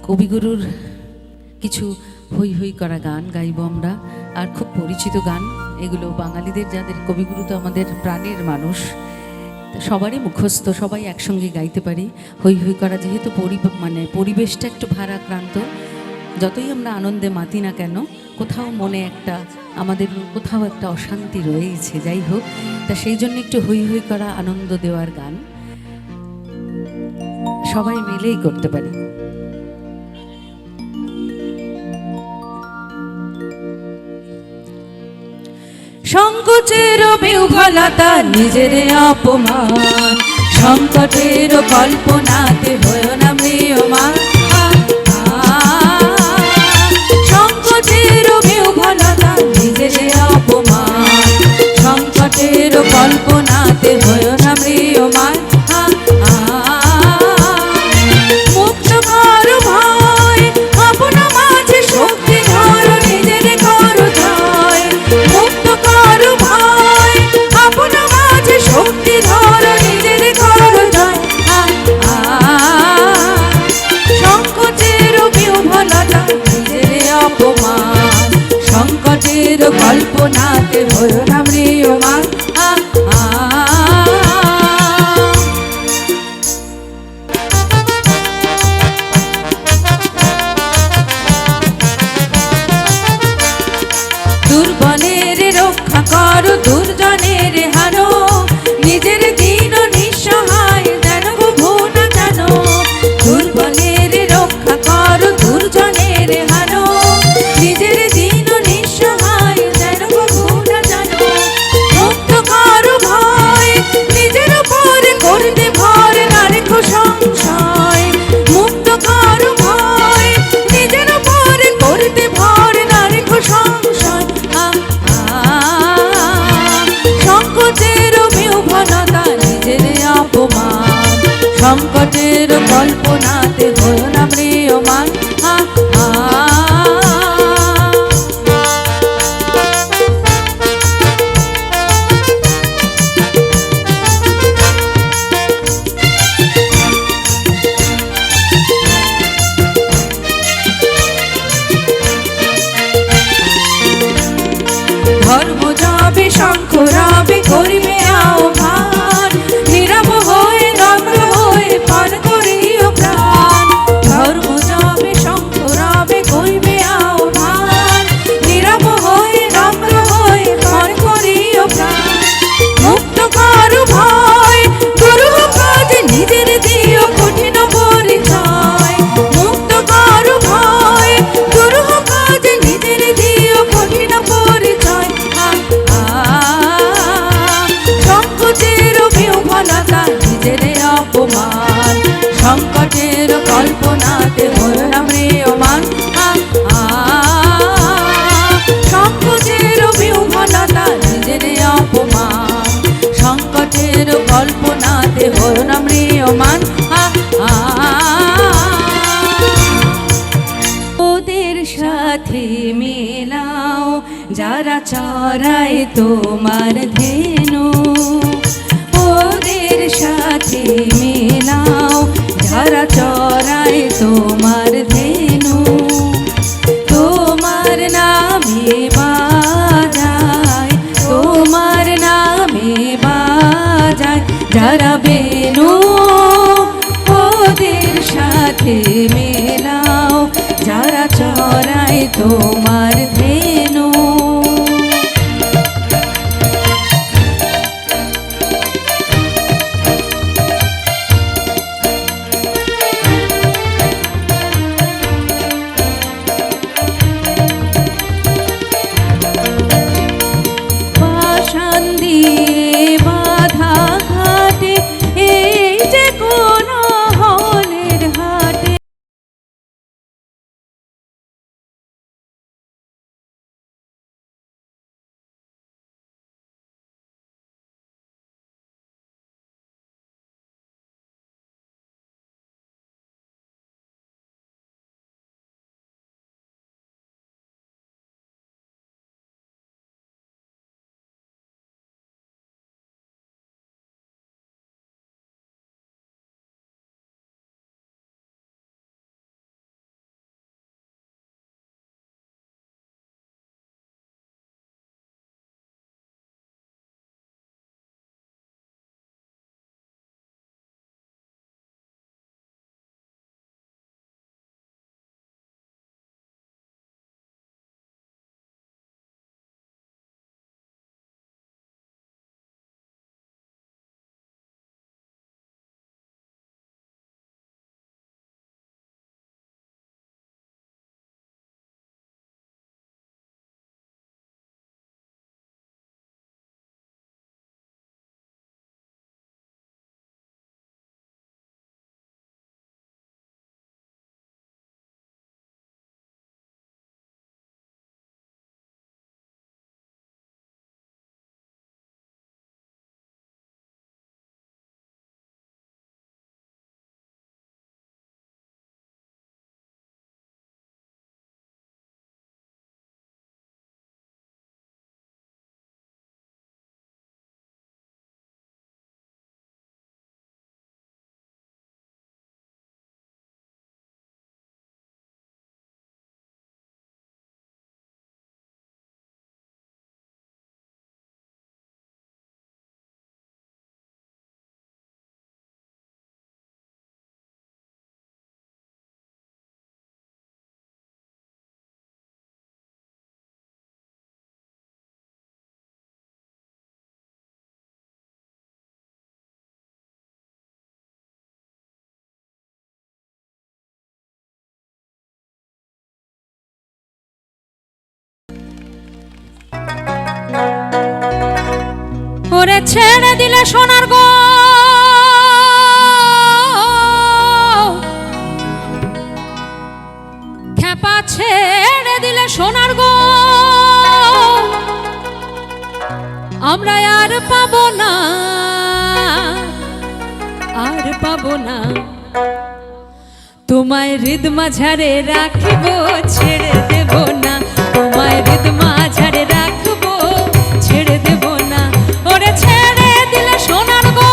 কবিগুরুর কিছু হই হই করা গান গাইব আমরা। আর খুব পরিচিত গান এগুলো, বাঙালিদের যাদের কবিগুরু তো আমাদের প্রাণের মানুষ, সবারই মুখস্থ, সবাই একসঙ্গে গাইতে পারি। হই হই করা যেহেতু পরিবেশটা একটু ভারাক্রান্ত, যতই আমরা আনন্দে মাতি না কেন কোথাও মনে একটা আমাদের কোথাও একটা অশান্তি রয়েছে। যাই হোক, তা সেই জন্য একটু হই হই করা আনন্দ দেওয়ার গান সবাই মিলেই করতে পারি। সংকোচের বিহ্বলতা নিজের অপমান, সংকটের কল্পনাতে হয় না ম্রিয়মান। সংকটের বিহ্বলতা নিজের অপমান, সংকটের কল্পনাতে হয় না ম্রিয়মান। মুক্ত কর ভয়, আপনা মাঝে শক্তি ধর, নিজের কর জয়। মুক্ত কর ভয়, আপনা মাঝে শক্তি ধর, নিজের কর জয়। সংকটের বিহ্বলতা নিজের অপমান, সংকটের কল্পনাতে হয় না ম্রিয়মান। দুর্বলের রক্ষা কর, দুর্জনের হানো, নিজের দিন নিঃসহায় যেন ভুল না জানো। দুর্বলের রক্ষা কর, দুর্জনের হানো, নিজের দিন নিঃসহায় যেন ভুল না জানো। মুক্ত কর ভয়, নিজের উপর করতে ভর, না রেখো সংশয়। মুক্ত কর ভয়, নিজের উপর করতে ভর, না রেখো সংশয়। সংকটের বিহ্বলতা নিজের অপমান, সংকটের কল্পনাতে হয় না ম্রিয়মান। ধর্ম যাবে, শঙ্খ রবে, করিবে আহ্বান, নীরব হয়ে নম্র হয়ে পান করিও প্রাণ। ধর্ম যাবে, শঙ্খ রবে, করিবে আহ্বান, নীরব হয়ে নম্র হয়ে পান করিও প্রাণ। মুক্ত কর ভয়, গুরু কাজ নিজের দিও কঠিন পরিচয়। মুক্ত কর ভয়, গুরু কাজ নিজের দিও কঠিন পরিচয়। সংকটের বিহ্বলতা নিজের অপমান, সংকটের কল্পনাতে হয় না ম্রিয়মান। সংকটের বিহ্বলতা নিজের অপমান, সংকটের কল্পনাতে হয় না ম্রিয়মান। ওদের সাথে মেলাও যারা চড়ায় তোমার ধেনু, ওদের সাথে মেলাও যারা চড়ায় তোমার ধেনু। তোমার নামে বাজায়, তোমার নামে বাজায় যারা বেনু, ওদের সাথে মেলাও যারা চড়ায় তোমার ধেনু। ওরে ছেড়ে দিলে সোনার গো খেপা ছেড়ে দিলে সোনার গো আমরা আর পাবো না আর পাবো না তোমায় হৃদ মাঝারে রাখিব ছেড়ে দেব না তোমায় হৃদ মাঝারে রাখব ছেড়ে দেব না ওরে ছেড়ে দিলে সোনার গো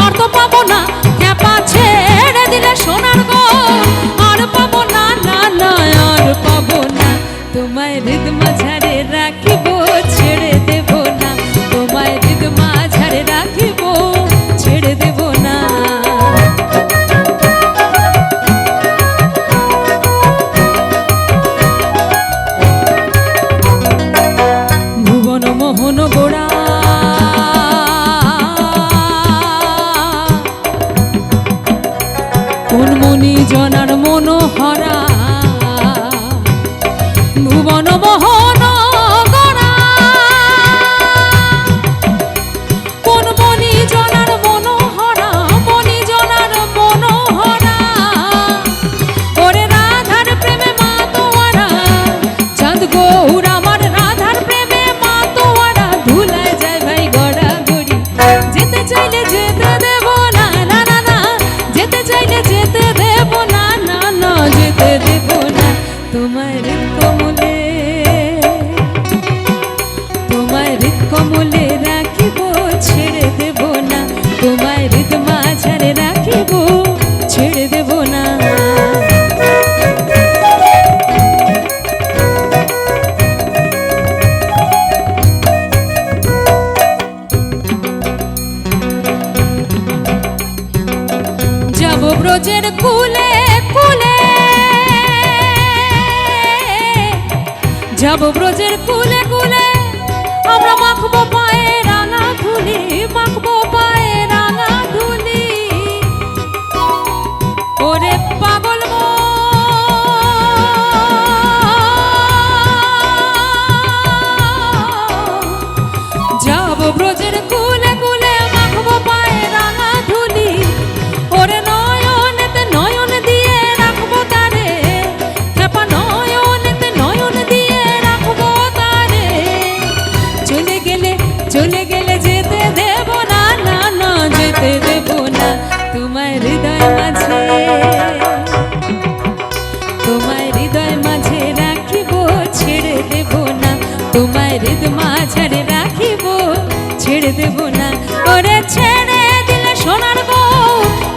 আর তো পাবো না খেপা ছেড়ে দিলে সোনার গো আর পাবো না না না আর পাবো না তোমায় হৃদ মাঝারে রাখিব ছেড়ে দেব না তোমায় হৃদ মাঝারে রাখিব ছেড়ে দেব না মোহন গোড়া কোন মনি জনার মনোহরা ভুবন মোহন গোড়া কোন মনি জনার মনোহরা মনি জনার মনোহরা ওরে রাধার প্রেমে মা তোয়ারা চাঁদ গৌর আমার রাধার প্রেমে মা তোয়ারা ধুলায় যায় ভাই গড়া গড়ি যেতে চাইলে যেতে দেব না না না না যেতে চাইলে যেতে দেব না না না যেতে দেব না তোমার হৃদ কমলে তোমার হৃদ কমলে রাখিব ছেড়ে দেব না তোমার হৃদ মাঝারে রাখিব ছেড়ে দেব না যাব ব্রজের কুলে কুলে যাব ব্রজের কুলে কুলে আমরা মাখবো পায়ে রাঙা ধুলি মাখবো পায়ে রাঙা ধুলি ওরে পাগল যাব ব্রজের কুলে কুলে মাখবো পায়ে রাঙা ধুলি ওরে নয়নেতে নয়ন দিয়ে রাখবো তারে খেপা নয়নেতে নয়ন দিয়ে রাখবো তারে চলে গেলে যেতে দেব না না না যেতে দেব না তোমার হৃদয় মাঝে তোমার হৃদয় মাঝে রাখিব ছেড়ে দেব না তোমার হৃদ মাঝারে রাখিব ছেড়ে দেব না ওরে ছেড়ে দিলে সোনার গো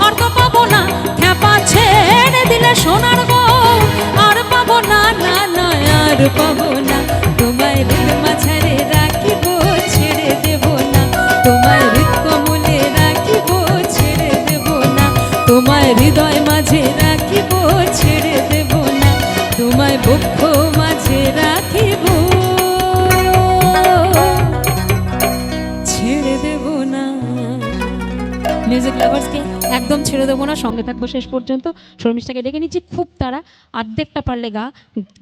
আর তো পাবো না খেপা ছেড়ে দিলে সোনার গো আর পাবো না না না আর পাবো না তোমার হৃদ মাঝারে রাখিব ছেড়ে দেব না তোমার হৃদ কমলে রাখিব ছেড়ে দেব না তোমার হৃদয় মাঝে রাখিব ছেড়ে দেব না তোমায় বক্ষ মাঝে রাখিব ছেড়ে দেব না মিউজিক লাভার্সকে একদম ছেড়ে দেবো না সঙ্গে থাকবো শেষ পর্যন্ত শর্মিষ্ঠাকে ডেকে নিচ্ছি খুব তারা অর্ধেকটা পারলে গা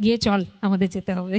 গিয়ে চল আমাদের যেতে হবে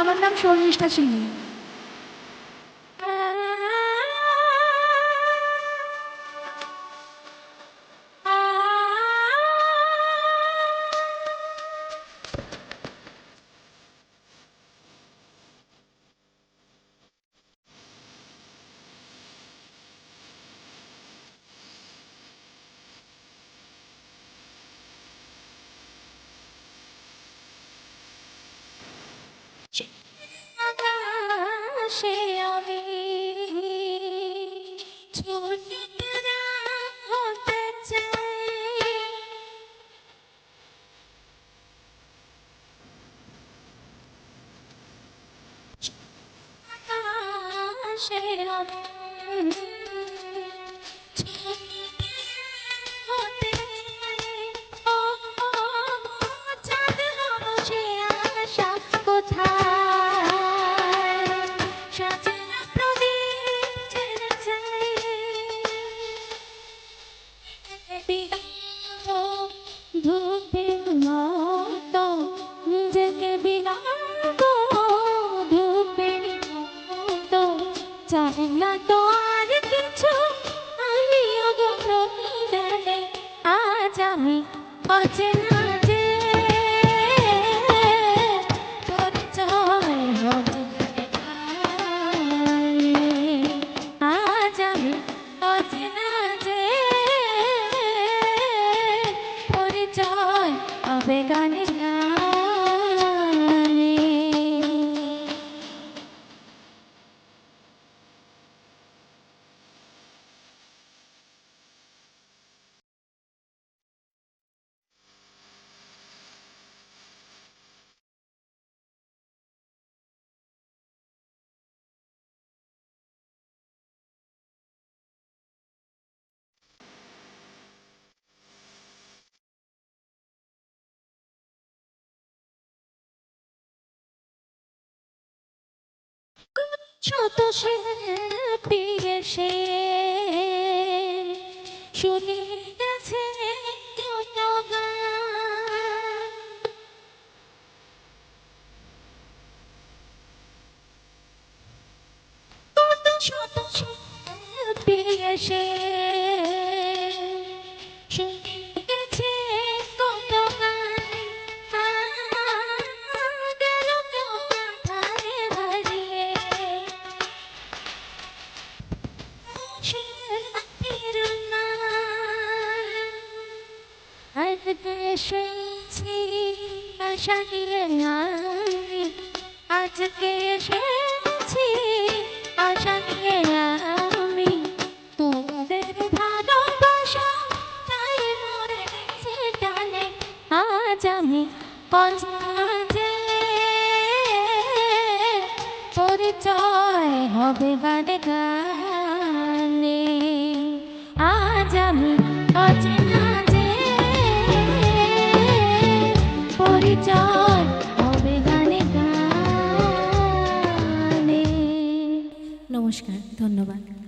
আমার নাম শর্মিষ্ঠা সিং। সে আমি ছোট তারা হতে চাই। আকাশে আমি ছোট তারা হতে চাই। ও চাঁদ হব সে আশা কোথায় সাজানো প্রদীপ জ্বেলে চাই। ধূপের মতো নিজেকে বিলাবো, ধূপের মতো চাই না তো আর কিছু। আমি অগোচরে আজ আমি অচেনা যে পরিচয় হবে আজ আমি অচেনা যে পরিচয় হবে গানে গানে। ছোট শিল্পী এসে শুনিয়েছে কত গান। কত ছোট শিল্পী এসে শুনিয়েছে কত গান। গেল কেউ মাথায় হারিয়ে আজকে এসেছি আশা নিয়ে আমি, আজকে এসেছি আশা নিয়ে আমি। তোমাদের ভালোবাসা তাই মরে গেছে টানে আজ আমি পৌঁছে পরিচয় হবে গানে গানে। আজ আমি অচেনা যে পরিচয় হবে গানে গানে। নমস্কার, ধন্যবাদ।